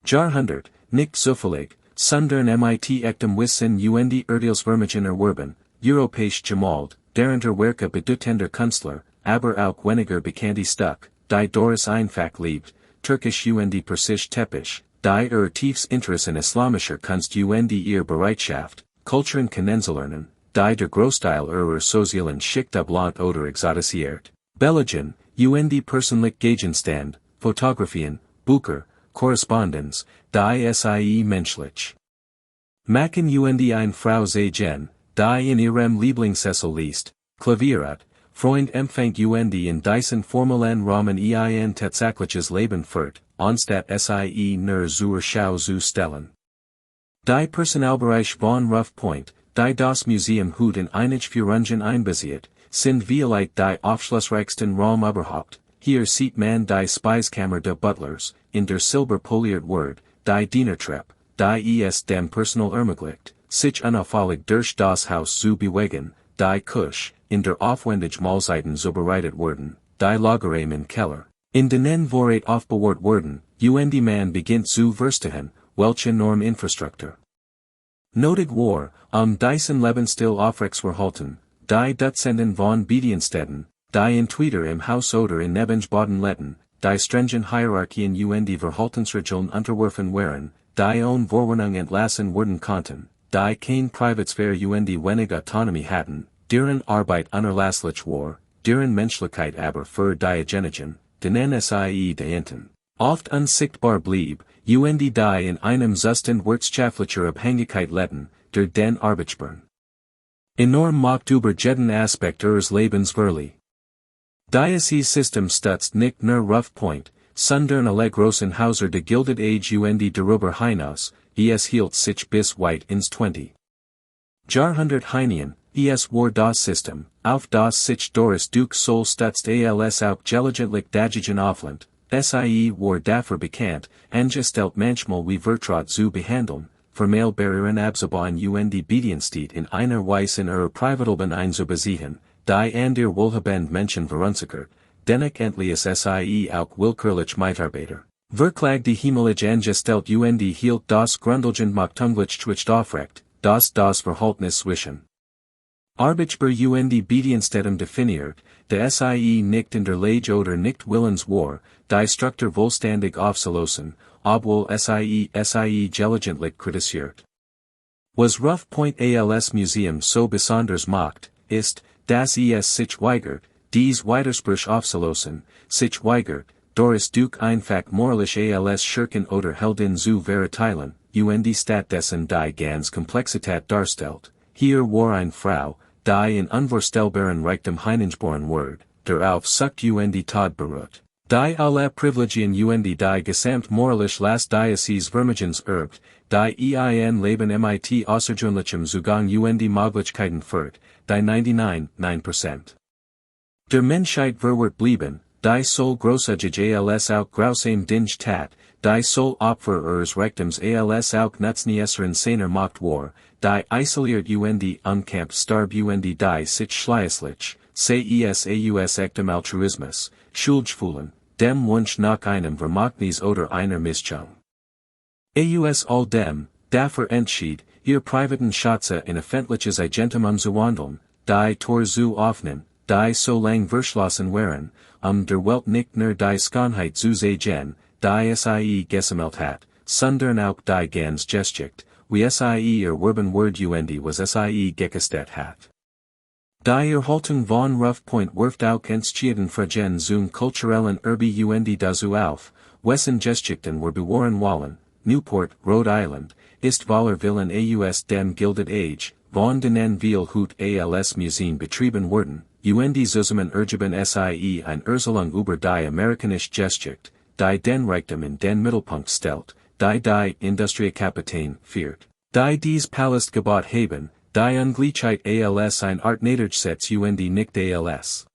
Jahrhundert, nicht zufällig, sondern mit echtem Wissen und Urteilsvermögen erwerben, europäisch gemalt, deren Werke bedeutender Künstler, aber auch weniger bekannte Stück, die Doris einfach liebt, türkisch und persisch tepisch, die tiefs Interesse in islamischer Kunst und ihr Bereitschaft, Kulturen kennenzulernen, die der Großteil ihrer sozialen Schicht ablant oder exotisiert, Belegen, und persönlich Gegenstand, Fotografien, Bücher, Korrespondenz, die sie menschlich machen und ein Frau sehen, die in ihrem Lieblingssessel liest, klaviert, Freund empfängt und in diesen formalen Rahmen ein tatsächliches Leben führt, anstatt sie nur zur Schau zu stellen. Die Personalbereich von Rough Point, die das Museum Hut in einige Führungen einbezieht, sind vielleicht die aufschlussreichsten Raum überhaupt. Hier sieht man die Speisekammer der Butlers, in der silberpoliert Word, die Dienertreppe, die es dem Personal ermöglicht, sich unauffällig durch das Haus zu bewegen, die Küche, in der aufwendig Mahlzeiten zubereitet werden, die Lagerräume im Keller, in denen Vorrat aufbewahrt werden, und man beginnt zu verstehen, welche Norminfrastruktur notig war, diesen Lebensstil aufrechtzuerhalten, die Dutzenden von Bediensteten, die in Twitter im Haus oder in Nebenbaden letten, die strengen Hierarchien und Verhaltensregeln unterworfen waren, die ohne Vorwarnung entlassen werden konnten, die kein Privatsphäre und wenig Autonomie hatten, deren Arbeit unerlässlich war, deren Menschlichkeit aber für diejenigen, denen sie dienten, oft unsichtbar blieb, und die in einem Zustand wirtschaftlicher Abhängigkeit letten, der den Arbeitsburn enorm macht über jeden Aspekt ihres Lebens verli. Dieses System stützt nicht nur Rough Point, sondern alle großen Häuser de Gilded-Age und darüber hinaus, es hielt sich bis weit ins 20. Jahrhundert hinein, es war das System, auf das sich Doris Duke Soul stützt als auch gelegentlich dagegen Aufland, sie war dafür bekannt, angestellt manchmal wie Vertraut zu behandeln, formell Barrieren abzubauen und Bediensteht in einer Weise in ihrer Privatleben einzubeziehen, die an der Wohlhabend Menschen verunsichert, dennoch endlich sie auch willkürlich Mitarbeiter, Verklag die Himmelig angestellt und hielt das Grundlegend aufrecht, das Verhältnis zwischen Arbitbar und Bedienstetem definiert, de sie nicht in der Lage oder nicht willens war, die Struktur vollständig aufzulösen, obwohl sie gelegentlich kritisiert. Was Rough Point als Museum so besonders macht, ist, dass sich weigert, dies Widerspruch aufzulösen, sich weigert, Doris Duke einfach moralisch als Schurken oder Heldin zu verteilen, und stattdessen die ganz Komplexität darstellt. Hier war eine Frau, die in unvorstellbaren Reichtum hineingeboren wurde, darauf sucht und Tod beruht. Die alle Privilegien und die gesamt moralisch las Diocese Vermächtnis erbt, die ein Leben mit außergewöhnlichem Zugang und Möglichkeiten führt, die 99,9%. Der Menschheit verwehrt blieben, die soll großzügig als auch grausam dinge tat, die soll Opfer ihres Reichtums als auch nutznießeren seiner Macht war, die isoliert und unkämpft starb und die sich schließlich, aus echtem Altruismus, schuldgefühlen, dem Wunsch nach einem Vermächtnis oder einer Mischung. Aus all dem, dafür entschied, ihr privaten Schätze in öffentliches Eigentum umzuwandeln, die Tor zu öffnen, die so lang verschlossen waren, der Welt nicht nur die Schönheit zu sehen, die sie gesammelt hat, sondern auch die ganz Geschichte, wie sie erworben wurde und was sie gekostet hat. Die Erhaltung von Rough Point wirft auch Entscheiden Fragen zum kulturellen Erbe und dazu auf, wessen Geschichten were bewahren wollen, Newport, Rhode Island, ist Waller Villen aus dem Gilded-Age, von denen viel Hut als Museen betrieben wurden, und zusammen ergeben sie ein Erzählung über die amerikanische Geschichte, die den Reichtum in den Mittelpunkt stellt, die Industriekapitän führt, die dies Palast gebaut haben, die Ungleichheit als ein Art Niedergesetz und nicht als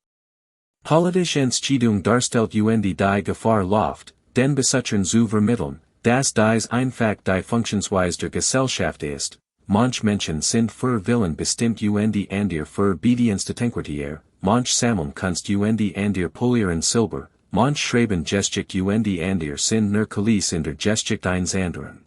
politische Entscheidung darstellt und die Gefahr läuft, den Besitzern zu vermitteln, dass dies einfach die Funktionsweise der Gesellschaft ist. Manch Menschen sind für Willen bestimmt und andere für Bedienstetenkwartier, manch sammeln Kunst und andere polieren Silber, manch schreiben Geschichte und andere sind nur Kuliss in der Geschichte eines anderen.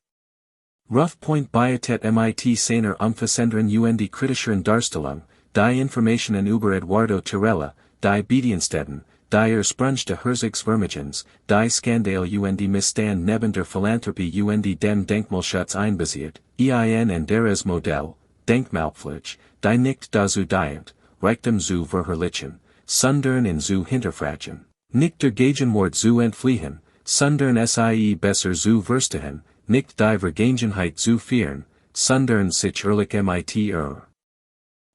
Rough Point bietet mit seiner umfassenderen und kritischeren Darstellung, die Informationen über Eduardo Tirella, die Bediensteten, die Sprung de Herzigs Vermächtnis, die Skandal und Missstand neben der Philanthropie und dem Denkmalschutz einbasiert, en deres Modell, Denkmalpflicht, die nicht dazu dient, Reichtum zu verherrlichen, sondern in zu hinterfragen, nicht der Gegenwart zu entfliehen, sondern sie besser zu verstehen, nicht die Vergangenheit zu fehren, sondern sich ehrlich mit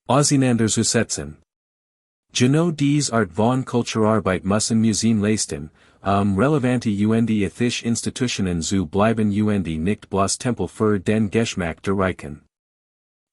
auseinanderzusetzen. Genau dies Art von Kulturarbeit müssen Museen leisten, relevante und ethische Institutionen zu bleiben und nicht bloß Tempel für den Geschmack der Reichen.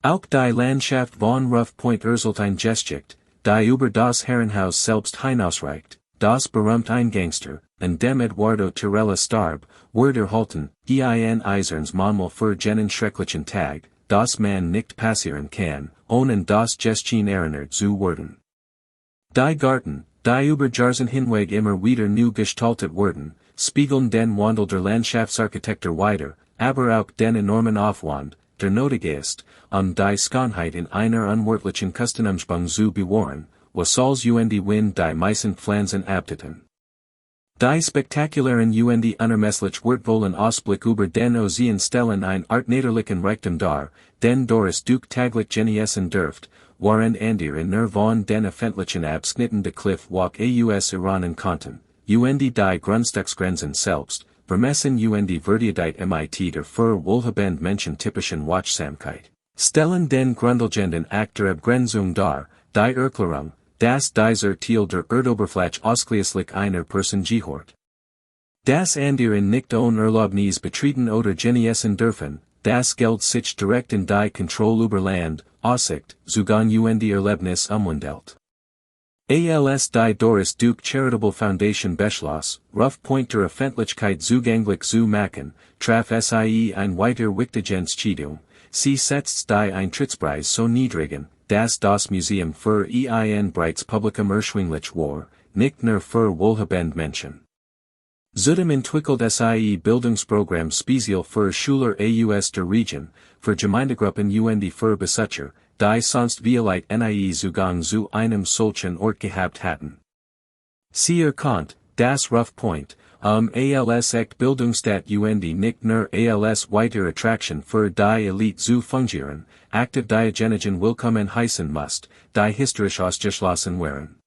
Auch die Landschaft von Rough Point erzählt ein Geschichte, die über das Herrenhaus selbst hinausreicht, das berühmte Eingangster, an dem Eduardo Tirella starb, wurde erhalten, ein eisernes Mahnmal für jenen schrecklichen Tag, das man nicht passieren kann, ohne das Gestchen erinnert zu werden. Die Garten, die über Jahrzehnte hinweg immer wieder neu gestaltet wurden, spiegeln den Wandel der Landschaftsarchitektur wider, aber auch den enormen Aufwand, der nötig ist, die Schönheit in einer unwirtlichen Kostenumspannung zu bewahren, was als und Wind die meisten Pflanzen abteten. Die spektakulären und unermesslich wertvollen Ausblick über den Ozean stellen ein artnaderlichen Reichtum dar, den Doris Duke taglich genießen dürft, waren andere in von den öffentlichen Abschnitten de Cliff Walk aus Iranen konnten, und die Grundstücksgrenzen selbst, vermessen und Verdiedheit mit der für wohlhabend Menschen typischen Wachsamkeit, stellen den grundlegenden Akt der Abgrenzung dar, die Erklärung, dass dieser Teil der Erdoberfläche ausschließlich einer Person gehört. Das andere nicht ohne Erlaubnis betreten oder genießen dürfen, das Geld sich direkt in die Kontrolle über Land, Aussicht, Zugang und Erlebnis umwandelt. Als die Doris Duke Charitable Foundation beschloss, Rough Point der Öffentlichkeit zugänglich zu machen, traf sie ein weiter wichtige Entscheidung, sie setzt die Eintrittspreis so niedrigen, dass das Museum für ein breites Publikum erschwinglich war, nicht nur für wohlhabend Menschen. Zudem entwickelt sie Bildungsprogramm Spezial für Schüler aus der Region, für Gemeindegruppen und für Besucher, die sonst vielleicht nie Zugang zu einem solchen Ort gehabt hatten. Sie erkannt, das Rough Point, als echt Bildungsstadt und nicht nur als weiter Attraktion für die Elite zu fungieren, aktiv diejenigen willkommen heißen musst, die historisch ausgeschlossen waren.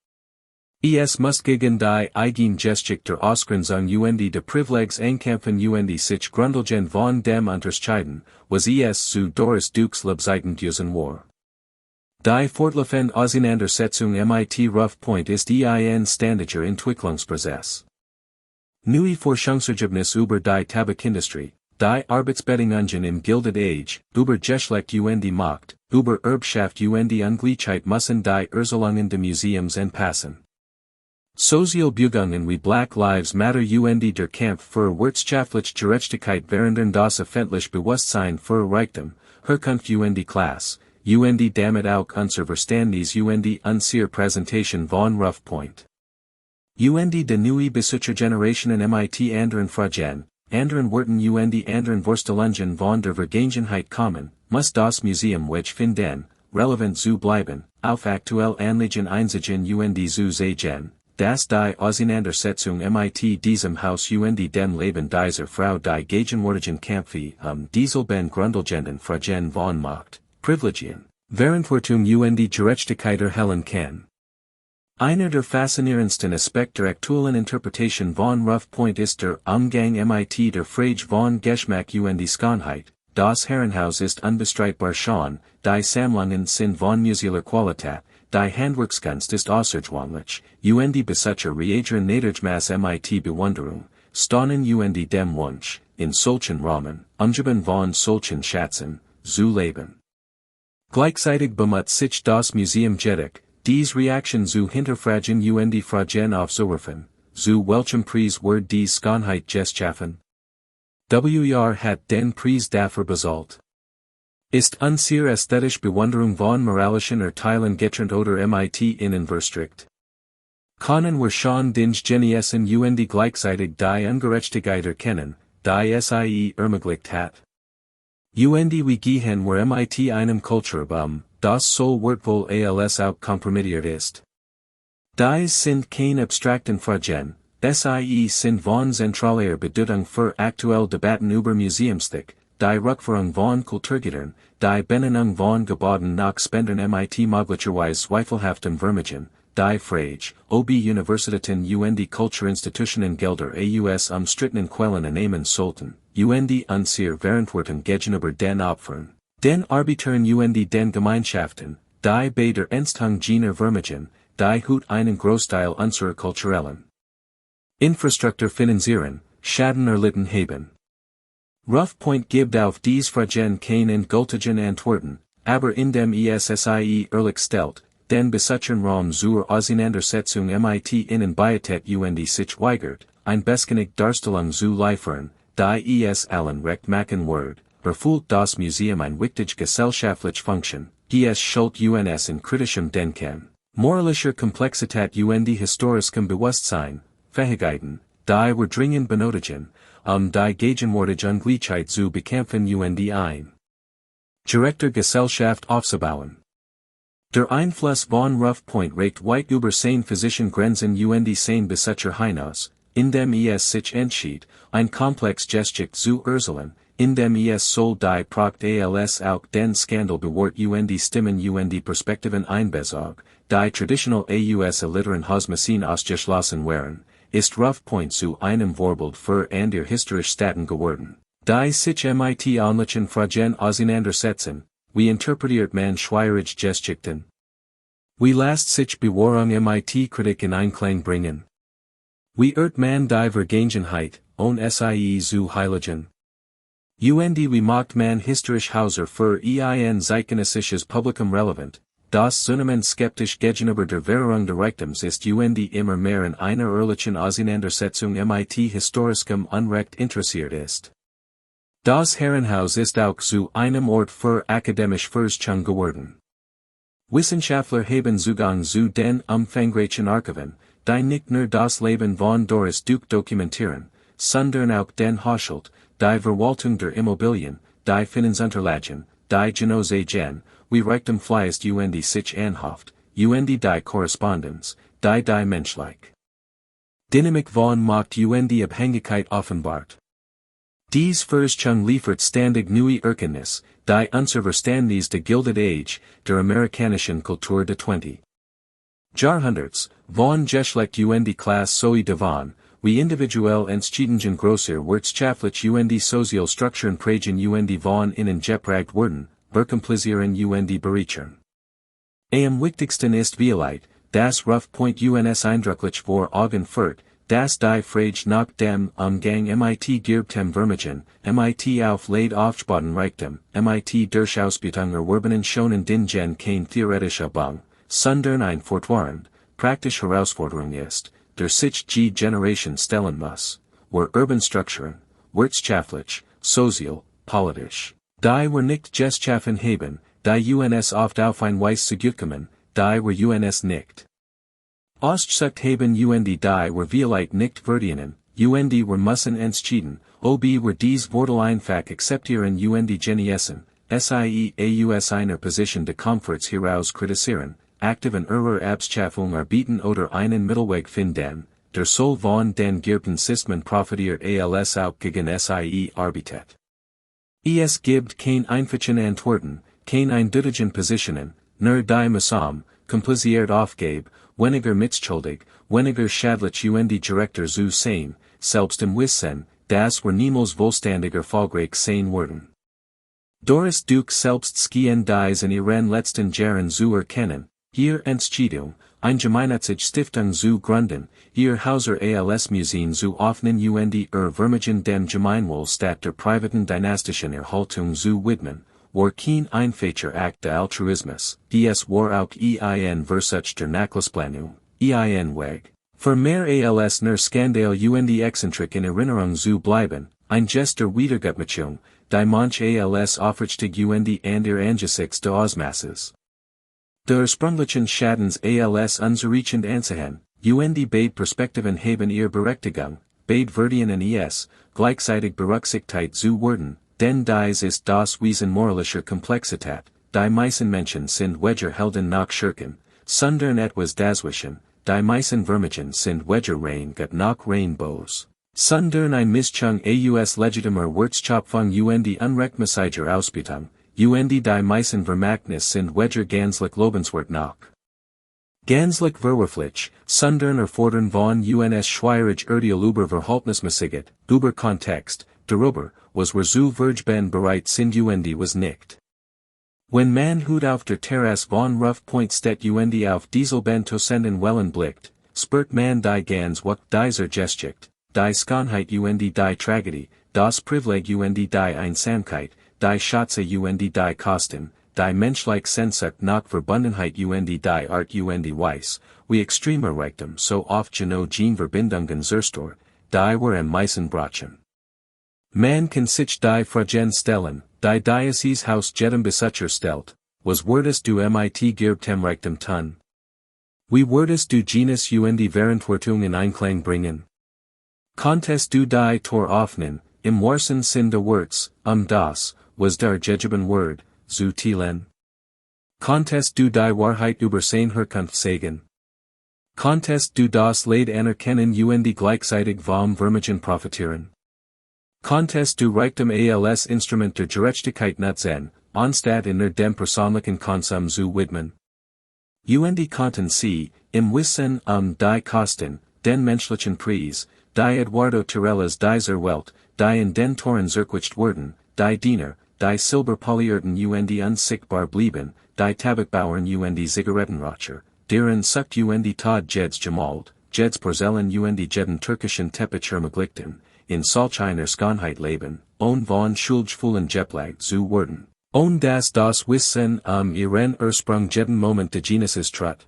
Es muss gegen die Eigengeschichte Ausgrenzung und de Privilegs ankämpfen und sich grundlegend von dem unterscheiden, was es zu Doris Dukes Lebzeiten gewesen war. Die fortlaufende Auseinandersetzung mit Rough Point ist ein ständiger Entwicklungsprozess. Neue Forschungsergebnisse über die Tabakindustrie, die Arbeitsbedingungen im Gilded-Age, über Geschlecht und die Macht, über Erbschaft und die Ungleichheit müssen die Erzielungen des Museums anpassen. Sozialbewegungen wie Black Lives Matter und der Kampf für wirtschaftliche Gerechtigkeit verändern das öffentliche Bewusstsein für Reichtum, Herkunft und die Klasse, und damit auch unser Verständnis und die unsere Präsentation von Rough Point. Und die neue Besuchergenerationen mit anderen Fragen, anderen Worten und die anderen Vorstellungen von der Vergangenheit kommen, muss das Museum welch finden, relevant zu bleiben, auf aktuell Anliegen einzigen und zu sagen, dass die Auseinandersetzung mit diesem Haus und dem Leben dieser Frau die gegenwärtigen Kämpfe dieselben grundlegenden Fragen von Macht, Privilegien, Verantwortung und die Gerechtigkeit erhellen kann. Einer der faszinierendsten Aspekte der aktuellen Interpretation von Rough Point ist der Umgang mit der Frage von Geschmack und die Schönheit. Das Herrenhaus ist unbestreitbar schön, die Sammlungen sind von musealer Qualität, die Handwerkskunst ist außergewöhnlich, und die Besucher reagieren nedergmaß mit Bewunderung, Staunen und dem Wunsch, in solchen Rahmen, umgeben von solchen Schätzen, zu leben. Gleichzeitig bemüht sich das Museum tätig, dies Reaktion zu hinterfragen und die Fragen aufzuwerfen, zu welchem Preis wird die Schönheit geschaffen? Hat den Preis dafür bezahlt. Ist unsere ästhetische Bewunderung von moralischen Urteilen getrennt oder mit ihnen verstrickt? Können wir schon den genießen und die gleichzeitig die Ungerechtigkeit erkennen, die sie ermöglicht hat? Und wie gehen wir mit einem Kulturbaum, das so wertvoll als auch kompromittiert ist? Dies sind keine abstrakten Fragen, sie sind von zentraler Bedeutung für aktuelle Debatten über Museumsthek, die Rückführung von Kulturgütern, die Benennung von Gebäuden nach Spendern mit möglicherweise zweifelhaftem Vermögen, die Frage, ob Universitäten und die Kulturinstitutionen Gelder aus umstrittenen Quellen annehmen sollten, und unsere Verantwortung gegenüber den Opfern, den Arbitern und den Gemeinschaften, die bei der Entstehung jener Vermögen, die einen Großteil unserer kulturellen Infrastruktur finanzieren, Schaden erlitten haben. Rough Point gibt auf dies Fragen keinen gültigen Antworten, aber indem sie ehrlich stellt, den Besuchern Raum zur Auseinandersetzung mit ihnen bietet und sich weigert, ein beskenige Darstellung zu liefern, die allen recht machen wird, erfüllt das Museum ein wichtig gesellschaftlich Funktion, es schult uns in kritischem Denken, moralischer Komplexität und historischem Bewusstsein, Fähigkeiten, die wir dringend benötigen, die gegenwärtige Ungleichheit zu bekämpfen und ein gerechter Gesellschaft aufzubauen. Der Einfluss von Rough Point reicht weit über seine physischen Grenzen und seine Besucher hinaus, indem es sich entschied, ein Komplexgeschichte zu erzählen, indem es soll die Pracht als auch den Skandal bewahrt und die Stimmen und die Perspektiven einbezog, die traditional aus älteren Hausmassen ausgeschlossen waren, ist Rough Point zu einem Vorbild für andere historische Staaten geworden, die sich mit ähnlichen Fragen auseinandersetzen, wie interpretiert man schwierige Geschichten? Wie lässt sich Bewahrung mit Kritik in Einklang bringen? Wie irrt man die Vergangenheit, sie zu heiligen? Und wie macht man historisch Hauser für ein zeitgenössisches Publikum relevant, das zunehmend skeptisch gegenüber der Währung der Reichtums ist und immer mehr in einer ehrlichen Auseinandersetzung mit historischem Unrecht interessiert ist. Das Herrenhaus ist auch zu einem Ort für akademische Forschung geworden. Wissenschaftler haben Zugang zu den umfangreichen Archiven, die nicht nur das Leben von Doris Duke dokumentieren, sondern auch den Haushalt, die Verwaltung der Immobilien, die Finanzunterlagen, die Genossegen, wie Reichtum fließt sich anhofft, die Korrespondenz, die menschlich. Dynamik von macht die Abhängigkeit offenbart. Dies Verschung liefert ständig neue Erkenntnis, die Unserverständnis de Gilded Age, der amerikanischen Kultur de 20. Jahrhunderts, von Geschlecht Klasse sowie davon, wie individuell entschiedenen grosser wirtschaftlich Sozialstrukturen prägen von innen geprägt wurden, verkomplizieren berichern. Am wichtigsten ist vielleicht, das Rough Point eindrücklich vor Augen führt, dass die Frage nach dem Umgang mit geerbtem Vermögen, auf Leid aufgebauten Reichtum, durch Ausbeutung erworbenen schonen dingen kein theoretischer Bang, sondern ein fortwährend, praktisch Herausforderung ist, der sich die Generation stellen muss, wo Urbanstrukturen, wirtschaftlich, sozial, politisch, die nicht geschaffen haben, die oft auf ein Weise zugutekommen, die nicht. Ausgesucht haben die vielleicht nicht verdienen, müssen entschieden, ob dies Wortel einfach akzeptieren genießen, aus einer Position de Komforts heraus kritisieren, aktiven Abschaffung erbieten oder einen Mittelweg finden, der soll von den geerbten Systemen profitiert als auch gegen arbeitet. Es gibt kein einfachen Antworten, kein eindeutigen Positionen, nur die mühsam, kompliziert Aufgabe, weniger mitschuldig, weniger schadlich Director zu sein, selbst im Wissen, dass niemals vollständig erfolgreich sein werden. Doris Duke selbst skien dies in ihren letzten Jahren zu erkennen, ihr Entscheidung, ein gemeinnützige Stiftung zu gründen, ihr Hauser als Museen zu öffnen Vermögen dem Gemeinwohl statt der privaten dynastischen Erhaltung zu widmen, war kein einfacher Akt de Altruismus, dies war auch versucht der Nachlassplanung, Weg. Für mehr als nur Skandal exzentrik in Erinnerung zu bleiben, ein Gest der Wiedergutmachung, die manch als aufrichtig and ihr angesichts de Ausmasses. Der sprunglichen Schadens als unzureichend ansehen, beid Perspektiven haben ihr Berechtigung, beid verdienen gleichzeitig Berücksichtigt zu werden, denn dies ist das Wesen moralischer Komplexität, die meisten Menschen sind weder Helden noch Schurken, sondern etwas dazwischen, die meisten Vermögen sind weder rein gut noch rein böse, sondern ein Mischung aus legitimer Wirtschöpfung unrechtmäßiger Ausbeutung, die meisten Vermächtnis sind weder gänzlich lobenswert noch gänzlich verwerflich, sondern erfordern von schwierig Urteil über Verhältnismäßigkeit, über Kontext, darüber, was zu vergeben bereit sind was nicht. Wenn man Hut auf der Terrasse von Rough Point steht auf Dieselben Tosenden Wellen blickt, spürt man die ganz wat dieser Geschichte, die Schönheit die Tragödie, das Privileg die Einsamkeit, die Schatze die Kosten, die menschliche Sehnsucht nach Verbundenheit die Art weiß, wie extremer Reichtum so oft gene Verbindungen zerstört, die wir am meisten brauchen. Man kann sich die Fragen stellen, die Diocese Haus jedem Besitzer stellt, was würdest du mit geerbtem Reichtum tun? Wie würdest du jenes Verantwortung in Einklang bringen? Konntest du die Tor öffnen, im wahrsten Sinn des Wortes, das, was der gegeben Wort, zu teilen? Konntest du die Wahrheit über seine Herkunft sagen? Konntest du das Leid anerkennen gleichzeitig vom Vermögen profitieren? Konntest du Reichtum als Instrument der Gerechtigkeit nutzen, anstatt in dem persönlichen Konsum zu widmen? Konnten sie, im Wissen die Kosten, den menschlichen Preis, die Eduardo Tirellas dieser Welt, die in den Toren zerquetscht wurden, die Diener, die Silberpolierten unsichtbar blieben, die Tabakbauern Zigarettenraucher, deren Sucht Tod Jeds gemalt, Jeds Porzellen jeden türkischen Teppich ermöglichten, in solch einer Schönheit leben, von Schuldgefühlen geprägt zu werden, dass das Wissen ihren Ursprung jeden Moment de Genesis trut.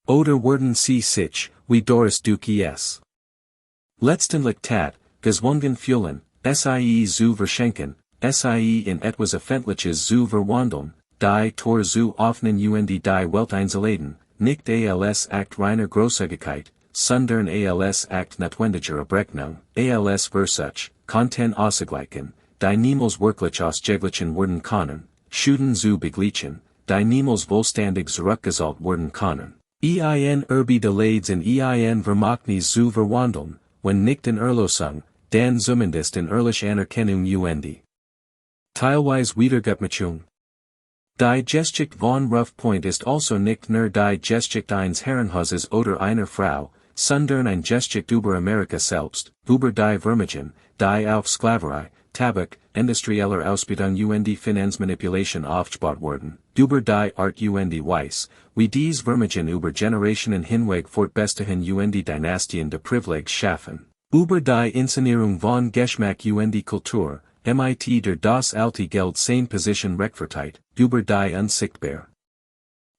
Oder wurden sie sich, wie Doris Duke es. Letztendlich tat, gezwungen fühlen, zu verschenken, in etwas Öffentliches zu verwandeln, die Tor zu öffnen die Welt einzuladen, nicht als Akt reiner Großzügigkeit, sondern als Act notwendiger Abrechnung, als Versuch, Konten auszugleichen, die niemals wirklich ausgeglichen werden können, Schulden zu begleichen, die niemals vollständig zurückgezahlt werden können. Erbe de Lades in Vermächtnis zu verwandeln, wenn nicht in Erlösung, dann zumindest in ehrlich Anerkennung teilweise Wiedergutmachung. Die Geschichte von Rough Point ist also nicht nur die Geschichte eines Herrenhauses oder einer Frau, sondern eine Geschichte über Amerika selbst, über die Vermächtnis, die auf Sklaverei, Tabak, industrieller Ausbeutung Finanzmanipulation aufgebaut wurden, über die Art Weise, wie dies Vermächtnis über Generationen hinweg fortbestehen Dynastien de Privileg schaffen, über die Inszenierung von Geschmack Kultur, mit der das alte Geld seine Position rechtfertigt, über die unsichtbare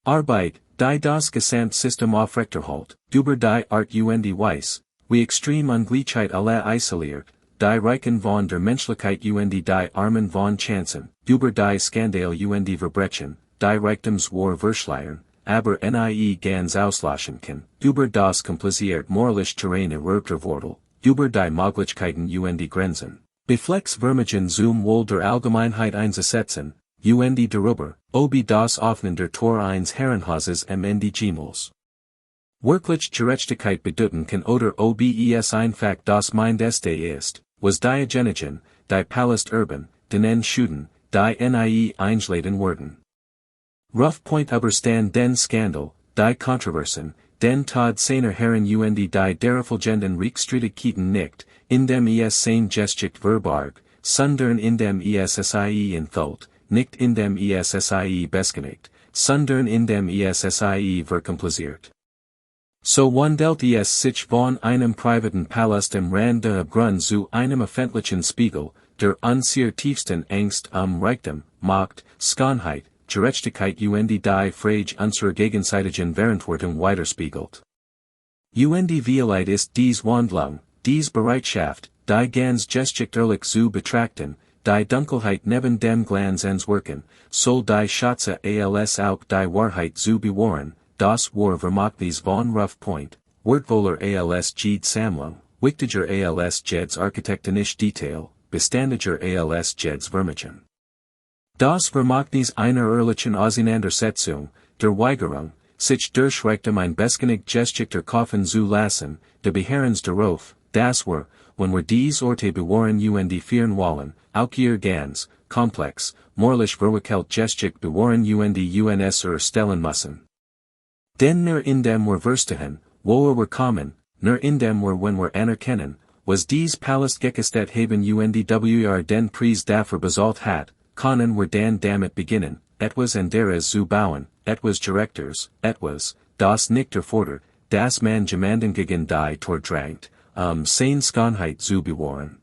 Arbeit, die das Gesamtsystem aufrechterhält, über die Art Weise, wie extrem Ungleichheit alle isoliert, die Reichen von der Menschlichkeit die Armen von Chancen, über die Skandal Verbrechen, die Reichtums war verschleiern, aber nie ganz auslöschen kann, über das kompliziert moralisch Terrain erwerbter Wortel, über die Möglichkeiten Grenzen. Beflex Vermächtnis wohl der Allgemeinheit einzusetzen, darüber, ob das Öffnen der Tor eines Herrenhauses Gemals wirklich Gerechtigkeit bedeuten kann oder ob es einfach das Mindeste ist, was diejenigen, die Palast Erben, denen Schulden, die nie einschlagen wurden. Rough Point überstand den Skandal, die Kontroversen, den Tod seiner Herren die derfolgenden Rechtsstreitigkeiten nicht, indem seine Geschichte verbarg, sondern indem sie enthüllt, nicht indem sie bescheinigt, sondern indem sie verkompliziert. So wandelt sich von einem privaten Palast am Rand der Abgrund zu einem öffentlichen Spiegel, der unser tiefsten Angst Reichtum, Macht, Schönheit, Gerechtigkeit die Frage unserer gegenseitigen Verantwortung widerspiegelt. Vielheit ist dies Wandlung, dies Bereitschaft, die ganz geschichtlich zu betrachten, die Dunkelheit neben dem Glanz ans Wirken, soll die Schatze als auch die Wahrheit zu bewahren, das war Vermächtnis von Rough Point, wertvoller als jede Sammlung, wichtiger als jedes architektonische Detail, beständiger als jedes Vermächtnis. Das Vermächtnis einer ehrlichen Auseinandersetzung, der Weigerung, sich durch Reichtum ein bescheinigt Geschichte kaufen zu lassen, de Beharrens darauf, das war, wenn wir dies Orte bewahren führen wollen, auch ihr ganz, komplex, moralisch verwickelt Geschichte bewahren uns stellen müssen. Denn nur indem wir verstehen, wo wir kommen, nur indem wir wenn wir anerkennen, was dies Palast gekostet haben den Preis dafür bezahlt hat, können wir dann damit beginnen, etwas anderes zu bauen, etwas Gerechters, etwas, das nicht erfordert, dass man jemanden gegen die Tor drängt, seine Schönheit zu bewahren.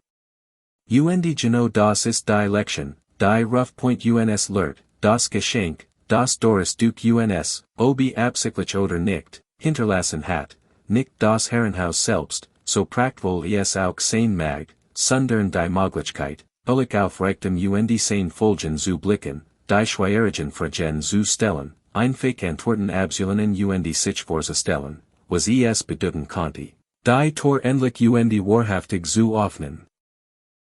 Genau das ist die Lektion, die Rough Point lehrt, das Geschenk, das Doris Duke ob absichtlich oder nicht, hinterlassen hat, nicht das Herrenhaus selbst, so prachtvoll es auch sein mag, sondern die Möglichkeit, ullig auf Reichtum sein Folgen zu blicken, die schwierigen Fragen zu stellen, einfach Antworten abzulehnen sich vorzustellen, was es bedeuten konnte, die Tor endlich wahrhaftig zu öffnen.